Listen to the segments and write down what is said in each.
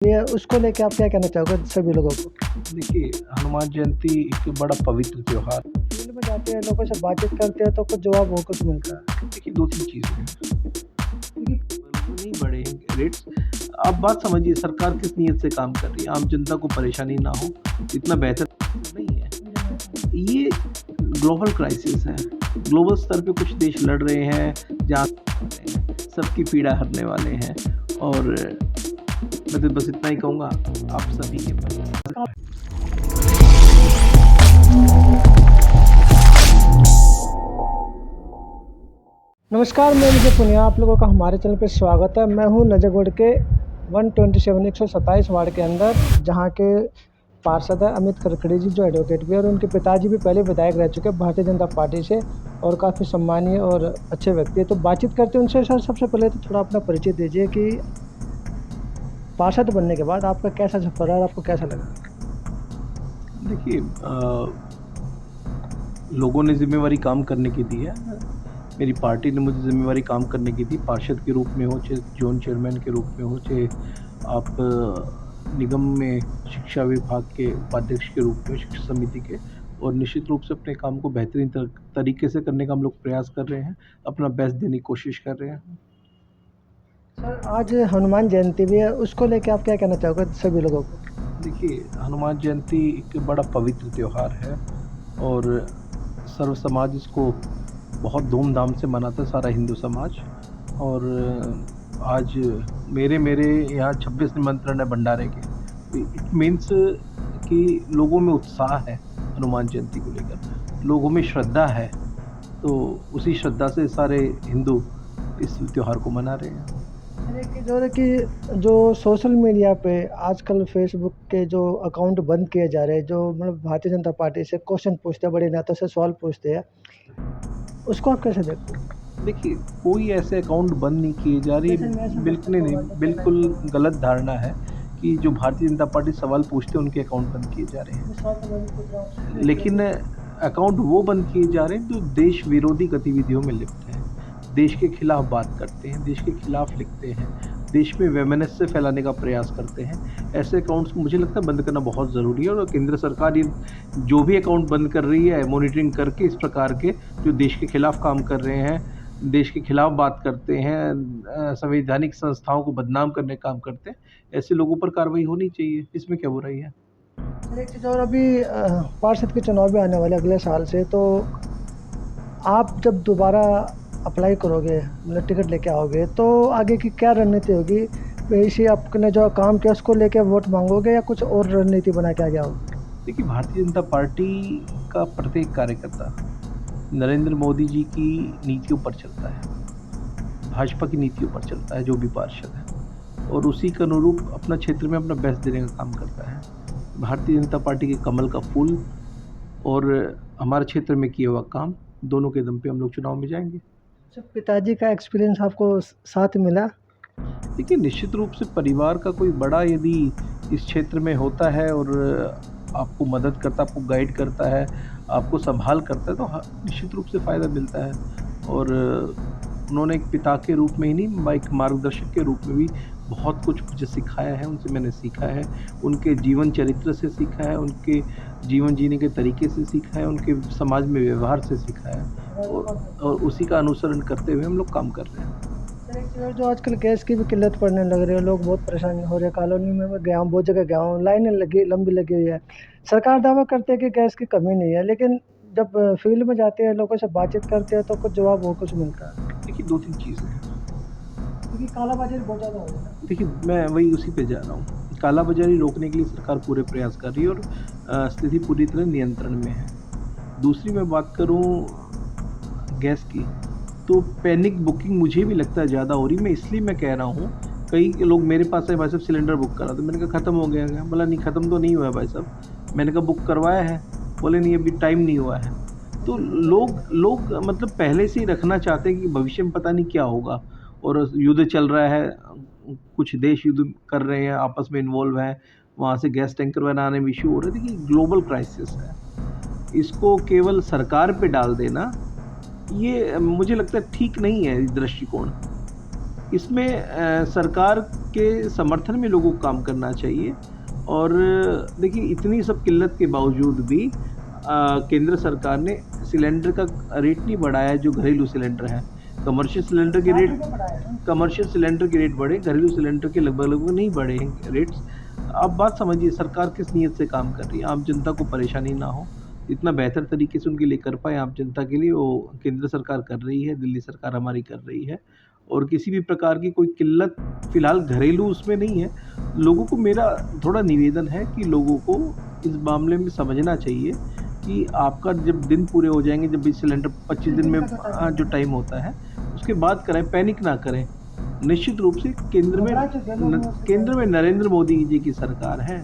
ये उसको लेके आप क्या कहना चाहोगे सभी लोगों को? देखिए, हनुमान जयंती एक बड़ा पवित्र त्योहार। फील्ड में जाते हैं, लोगों से बातचीत करते हैं तो कुछ जवाब वो कुछ मिलता है। देखिए 2-3 चीज़ें हैं, देखिए, नहीं बढ़े रेट्स। आप बात समझिए, सरकार किस नीयत से काम कर रही है, आम जनता को परेशानी ना हो, इतना बेहतर नहीं है। ये ग्लोबल क्राइसिस है, ग्लोबल स्तर पे कुछ देश लड़ रहे हैं, जहाँ सबकी पीड़ा हरने वाले हैं। और मैं तो बस इतना ही कहूँगा, आप सभी के पास नमस्कार, मैं विजय पुनिया, आप लोगों का हमारे चैनल पे स्वागत है। मैं हूँ नजरगढ़ के 127 वार्ड के अंदर, जहाँ के पार्षद है अमित करकड़ी जी, जो एडवोकेट भी है, और उनके पिताजी भी पहले विधायक रह चुके हैं भारतीय जनता पार्टी से और काफ़ी सम्मानीय और अच्छे व्यक्ति है। तो बातचीत करते हैं उनसे। सर, सबसे पहले तो थोड़ा अपना परिचय दीजिए कि पार्षद बनने के बाद आपका कैसा सफर रहा और आपको कैसा लगा? देखिए, लोगों ने ज़िम्मेवारी काम करने की दी है। मेरी पार्टी ने मुझे ज़िम्मेवारी काम करने की थी, पार्षद के रूप में हो, चाहे ज़ोन चेयरमैन के रूप में हो, चाहे आप निगम में शिक्षा विभाग के उपाध्यक्ष के रूप में, शिक्षा समिति के। और निश्चित रूप से अपने काम को बेहतरीन तरीके से करने का हम लोग प्रयास कर रहे हैं, अपना बेस्ट देने की कोशिश कर रहे हैं। सर, आज हनुमान जयंती भी है, उसको लेके आप क्या कहना चाहोगे सभी लोगों को? देखिए, हनुमान जयंती एक बड़ा पवित्र त्योहार है और सर्व समाज इसको बहुत धूमधाम से मनाता है, सारा हिंदू समाज। और आज मेरे मेरे यहाँ 26 निमंत्रण है भंडारे के। इट मीन्स कि लोगों में उत्साह है हनुमान जयंती को लेकर, लोगों में श्रद्धा है। तो उसी श्रद्धा से सारे हिंदू इस त्यौहार को मना रहे हैं। देखिए, जो है कि जो सोशल मीडिया पे आजकल फेसबुक के जो अकाउंट बंद किए जा रहे हैं, जो मतलब भारतीय जनता पार्टी से क्वेश्चन पूछते हैं, बड़े नेताओं से सवाल पूछते हैं, उसको आप कैसे देखते हैं? देखिए, कोई ऐसे अकाउंट बंद नहीं किए जा रही। जैसे मैं ऐसा कर बिल्कुल सकता हूँ, नहीं, वैसे क्या बिल्कुल मैं गलत धारणा है कि जो भारतीय जनता पार्टी सवाल पूछते हैं उनके अकाउंट बंद किए जा रहे हैं। सवाल तो मैं भी पूछ रहा हूँ। लेकिन अकाउंट वो बंद किए जा रहे हैं जो देश विरोधी गतिविधियों में लिप्त हैं, देश के खिलाफ बात करते हैं, देश के खिलाफ लिखते हैं, देश में वैमनस्य फैलाने का प्रयास करते हैं। ऐसे अकाउंट्स को मुझे लगता है बंद करना बहुत ज़रूरी है। और केंद्र सरकार ये जो भी अकाउंट बंद कर रही है, मॉनिटरिंग करके इस प्रकार के जो देश के खिलाफ काम कर रहे हैं, देश के खिलाफ बात करते हैं, संवैधानिक संस्थाओं को बदनाम करने का काम करते हैं, ऐसे लोगों पर कार्रवाई होनी चाहिए। इसमें क्या बुराई है? सर, एक चीज़ और, अभी पार्षद के चुनाव भी आने वाले अगले साल से, तो आप जब दोबारा अप्लाई करोगे, मतलब टिकट लेके आओगे, तो आगे की क्या रणनीति होगी? इसी आपने जो काम किया उसको लेके वोट मांगोगे या कुछ और रणनीति बना के आगे आओगे? देखिए, भारतीय जनता पार्टी का प्रत्येक कार्यकर्ता नरेंद्र मोदी जी की नीतियों पर चलता है, भाजपा की नीतियों पर चलता है, जो भी पार्षद है, और उसी के अनुरूप अपना क्षेत्र में अपना बेस्ट देने का काम करता है। भारतीय जनता पार्टी के कमल का फूल और हमारे क्षेत्र में किया हुआ काम, दोनों के दम पे हम लोग चुनाव में जाएंगे। अच्छा, पिताजी का एक्सपीरियंस आपको साथ मिला? देखिए, निश्चित रूप से परिवार का कोई बड़ा यदि इस क्षेत्र में होता है और आपको मदद करता है, आपको गाइड करता है, आपको संभाल करता है, तो निश्चित रूप से फ़ायदा मिलता है। और उन्होंने एक पिता के रूप में ही नहीं, एक मार्गदर्शक के रूप में भी बहुत कुछ मुझे सिखाया है, उनसे मैंने सीखा है, उनके जीवन चरित्र से सीखा है, उनके जीवन जीने के तरीके से सीखा है, उनके समाज में व्यवहार से सीखा है, और उसी का अनुसरण करते हुए हम लोग काम कर रहे हैं। सर, एक चीज़ और, जो आजकल गैस की भी किल्लत पड़ने लग रही है, लोग बहुत परेशान हो रहे हैं। कॉलोनी में मैं गया हूँ, बहुत जगह गया हूँ, लाइनें लगी लंबी लगी हुई है। सरकार दावा करते हैं कि गैस की कमी नहीं है, लेकिन जब फील्ड में जाते हैं, लोगों से बातचीत करते हैं, तो कुछ जवाब और कुछ मिलता है। देखिए 2-3 चीज़ें हैं। क्योंकि कालाबाजारी बहुत ज़्यादा हो रही है। देखिए, मैं वही उसी पे जा रहा हूँ। कालाबाज़ारी रोकने के लिए सरकार पूरे प्रयास कर रही है और स्थिति पूरी तरह नियंत्रण में है। दूसरी मैं बात करूँ गैस की, तो पैनिक बुकिंग मुझे भी लगता है ज़्यादा हो रही है। मैं कह रहा हूँ, कई लोग मेरे पास आए, भाई साहब सिलेंडर बुक करा दो। मैंने कहा ख़त्म हो गया क्या? बोला नहीं, ख़त्म तो नहीं हुआ है भाई साहब। मैंने कहा बुक करवाया है? बोले नहीं, अभी टाइम नहीं हुआ है। तो लोग लोग मतलब पहले से ही रखना चाहते हैं कि भविष्य में पता नहीं क्या होगा। और युद्ध चल रहा है, कुछ देश युद्ध कर रहे हैं, आपस में इन्वॉल्व हैं, वहाँ से गैस टैंकर बनाने में इश्यू हो रहे थे कि ग्लोबल क्राइसिस है। इसको केवल सरकार पे डाल देना, ये मुझे लगता है ठीक नहीं है दृष्टिकोण। इसमें सरकार के समर्थन में लोगों को काम करना चाहिए। और देखिए, इतनी सब किल्लत के बावजूद भी केंद्र सरकार ने सिलेंडर का रेट नहीं बढ़ाया है, जो घरेलू सिलेंडर है। कमर्शियल सिलेंडर के रेट बढ़े, घरेलू सिलेंडर के लगभग नहीं बढ़े हैं रेट्स। आप बात समझिए, सरकार किस नीयत से काम कर रही है, आम जनता को परेशानी ना हो, इतना बेहतर तरीके से उनके लिए कर पाए आम जनता के लिए, वो केंद्र सरकार कर रही है, दिल्ली सरकार हमारी कर रही है। और किसी भी प्रकार की कोई किल्लत फ़िलहाल घरेलू उसमें नहीं है। लोगों को मेरा थोड़ा निवेदन है कि लोगों को इस मामले में समझना चाहिए कि आपका जब दिन पूरे हो जाएँगे, जब भी सिलेंडर 25 दिन में जो टाइम होता है, उसके बाद कराएँ, पैनिक ना करें। निश्चित रूप से केंद्र में नरेंद्र मोदी जी की सरकार है,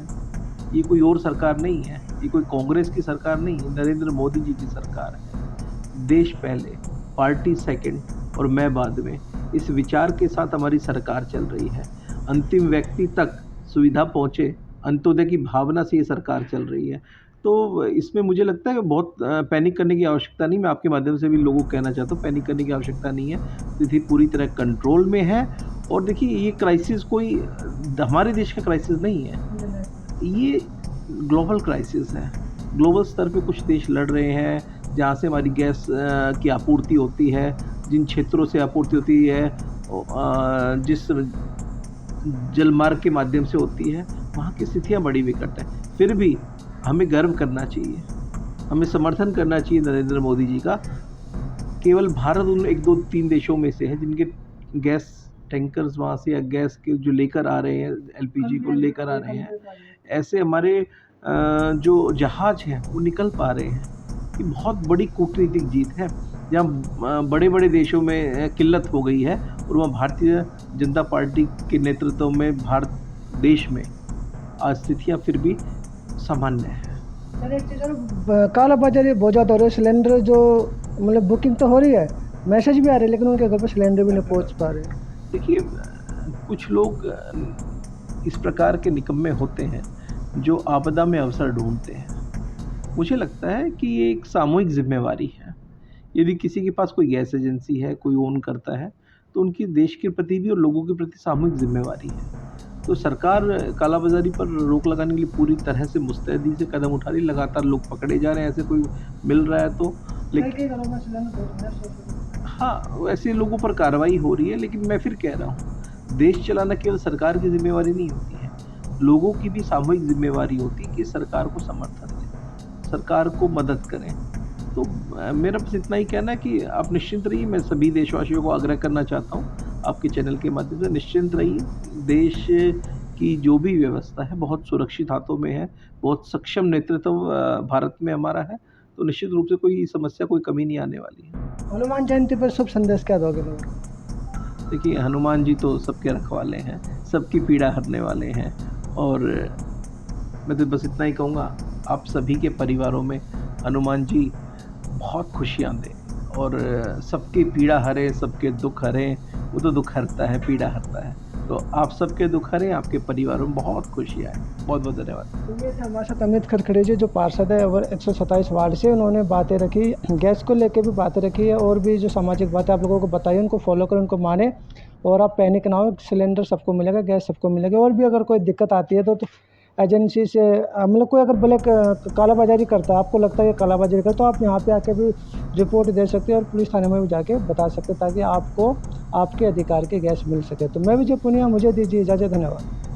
ये कोई और सरकार नहीं है, ये कोई कांग्रेस की सरकार नहीं है, नरेंद्र मोदी जी की सरकार है। देश पहले, पार्टी सेकंड और मैं बाद में, इस विचार के साथ हमारी सरकार चल रही है। अंतिम व्यक्ति तक सुविधा पहुँचे, अंत्योदय की भावना से ये सरकार चल रही है। तो इसमें मुझे लगता है कि बहुत पैनिक करने की आवश्यकता नहीं। मैं आपके माध्यम से भी लोगों को कहना चाहता हूँ, पैनिक करने की आवश्यकता नहीं है। स्थिति पूरी तरह कंट्रोल में है। और देखिए, ये क्राइसिस कोई हमारे देश का क्राइसिस नहीं है, ये ग्लोबल क्राइसिस है। ग्लोबल स्तर पे कुछ देश लड़ रहे हैं, जहाँ से हमारी गैस की आपूर्ति होती है, जिन क्षेत्रों से आपूर्ति होती है, जिस जलमार्ग के माध्यम से होती है, वहाँ की स्थितियाँ बड़ी विकट हैं। फिर भी हमें गर्व करना चाहिए, हमें समर्थन करना चाहिए नरेंद्र मोदी जी का। केवल भारत उन 1, 2, 3 देशों में से है जिनके गैस टैंकर्स वहाँ से या गैस के जो लेकर आ रहे हैं, एलपीजी को लेकर आ रहे हैं, ऐसे हमारे जो जहाज हैं वो निकल पा रहे हैं। ये बहुत बड़ी कूटनीतिक जीत है। जहाँ बड़े-बड़े देशों में किल्लत हो गई है और वहाँ भारतीय जनता पार्टी के नेतृत्व में भारत देश में आज स्थितियाँ फिर भी सामान्य है। काला बाजारी बहुत ज़्यादा हो रही है। सिलेंडर जो मतलब बुकिंग तो हो रही है, मैसेज भी आ रहे हैं, लेकिन उनके घर पर सिलेंडर भी नहीं पहुंच पा रहे। देखिए, कुछ लोग इस प्रकार के निकम्मे होते हैं जो आपदा में अवसर ढूंढते हैं। मुझे लगता है कि ये एक सामूहिक जिम्मेवारी है। यदि किसी के पास कोई गैस एजेंसी है, कोई ओन करता है, तो उनकी देश के प्रति भी और लोगों के प्रति सामूहिक जिम्मेवारी है। तो सरकार कालाबाज़ारी पर रोक लगाने के लिए पूरी तरह से मुस्तैदी से कदम उठा रही है। लगातार लोग पकड़े जा रहे हैं, ऐसे कोई मिल रहा है तो। लेकिन हाँ, ऐसे लोगों पर कार्रवाई हो रही है। लेकिन मैं फिर कह रहा हूँ, देश चलाना केवल सरकार की जिम्मेवारी नहीं होती है, लोगों की भी सामूहिक जिम्मेवारी होती है कि सरकार को समर्थन दें, सरकार को मदद करें। तो मेरा बस इतना ही कहना है कि आप निश्चिंत रहिए। मैं सभी देशवासियों को आग्रह करना चाहता हूँ आपके चैनल के माध्यम से, निश्चिंत रहिए। देश की जो भी व्यवस्था है बहुत सुरक्षित हाथों में है, बहुत सक्षम नेतृत्व भारत में हमारा है। तो निश्चित रूप से कोई समस्या, कोई कमी नहीं आने वाली है। हनुमान जयंती पर शुभ संदेश क्या दोगे लोग? देखिए, हनुमान जी तो सबके रखवाले हैं, सबकी पीड़ा हरने वाले हैं। और मैं तो बस इतना ही कहूँगा, आप सभी के परिवारों में हनुमान जी बहुत खुशियाँ दें और सबकी पीड़ा हरे, सबके दुख हरे। वो तो दुख हरता है, पीड़ा हरता है। तो आप सबके दुख हरें, आपके परिवारों में बहुत खुशियाँ आएँ। बहुत बहुत धन्यवाद। तो ये थे हमारे साथ अमित खड़खड़े जी, जो पार्षद है और 127 वार्ड से। उन्होंने बातें रखी, गैस को लेके भी बातें रखी है, और भी जो सामाजिक बातें आप लोगों को बताई, उनको फॉलो करें, उनको माने, और आप पैनिक ना हो। सिलेंडर सबको मिलेगा, गैस सबको मिलेगा। और भी अगर कोई दिक्कत आती है तो एजेंसी से मतलब कोई अगर ब्लैक कालाबाजारी करता है, आपको लगता है कि कालाबाजारी करता है, तो आप यहाँ पे आके भी रिपोर्ट दे सकते हैं और पुलिस थाने में भी जाके बता सकते हैं, ताकि आपको आपके अधिकार की गैस मिल सके। तो मैं विजय पुनिया, मुझे दीजिए इजाज़त। धन्यवाद।